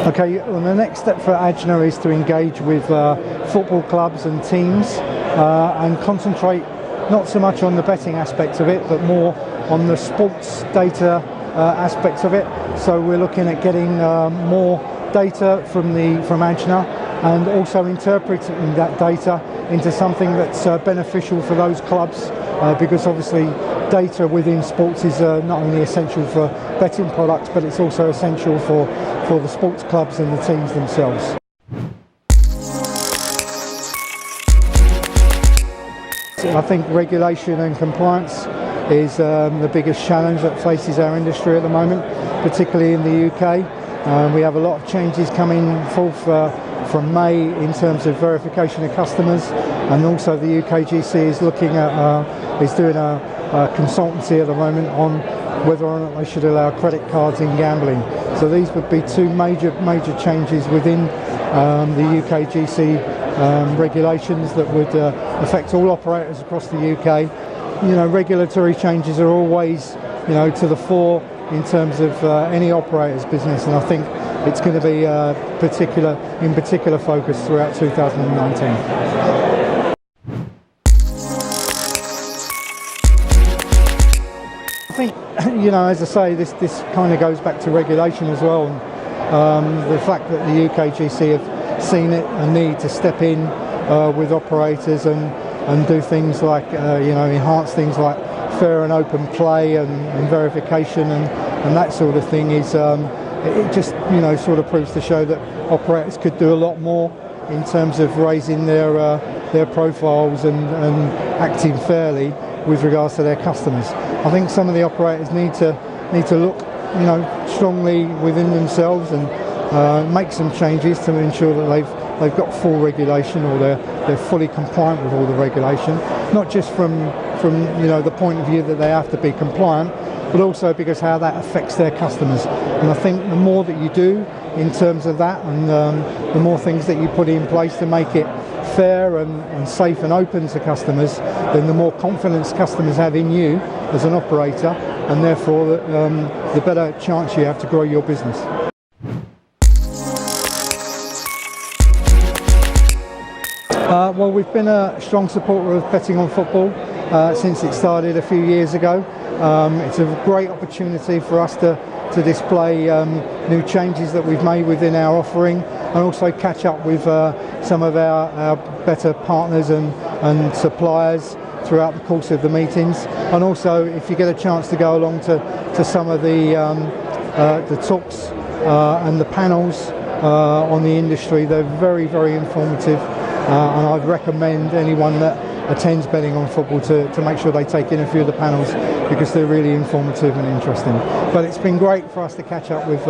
Okay, well, the next step for AJNA is to engage with football clubs and teams and concentrate not so much on the betting aspects of it, but more on the sports data aspects of it. So we're looking at getting more data from AJNA and also interpreting that data into something that's beneficial for those clubs, because obviously data within sports is not only essential for betting products, but it's also essential for the sports clubs and the teams themselves. I think regulation and compliance is the biggest challenge that faces our industry at the moment, particularly in the UK. We have a lot of changes coming forth from May in terms of verification of customers, and also the UKGC is looking at is doing a consultancy at the moment on whether or not they should allow credit cards in gambling. So these would be two major changes within the UKGC regulations that would affect all operators across the UK. You know, regulatory changes are always, you know, to the fore in terms of any operator's business, and I think it's going to be in particular focus throughout 2019. I think, you know, as I say, this kind of goes back to regulation as well, and the fact that the UKGC have seen it a need to step in with operators and do things like, you know, enhance things like fair and open play and verification and that sort of thing is, it just, you know, sort of proves to show that operators could do a lot more in terms of raising their profiles and acting fairly with regards to their customers. I think some of the operators need to look, you know, strongly within themselves and make some changes to ensure that they've got full regulation, or they're fully compliant with all the regulation. Not just from you know, the point of view that they have to be compliant, but also because how that affects their customers. And I think the more that you do in terms of that, and the more things that you put in place to make it fair and safe and open to customers, then the more confidence customers have in you as an operator, and therefore the better chance you have to grow your business. Well, we've been a strong supporter of betting on football since it started a few years ago. It's a great opportunity for us to display new changes that we've made within our offering, and also catch up with some of our better partners and suppliers throughout the course of the meetings. And also, if you get a chance to go along to some of the talks and the panels on the industry, they're very, very informative, and I'd recommend anyone that attends betting on football to make sure they take in a few of the panels, because they're really informative and interesting. But it's been great for us to catch up with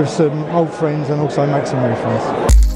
some old friends and also make some new friends.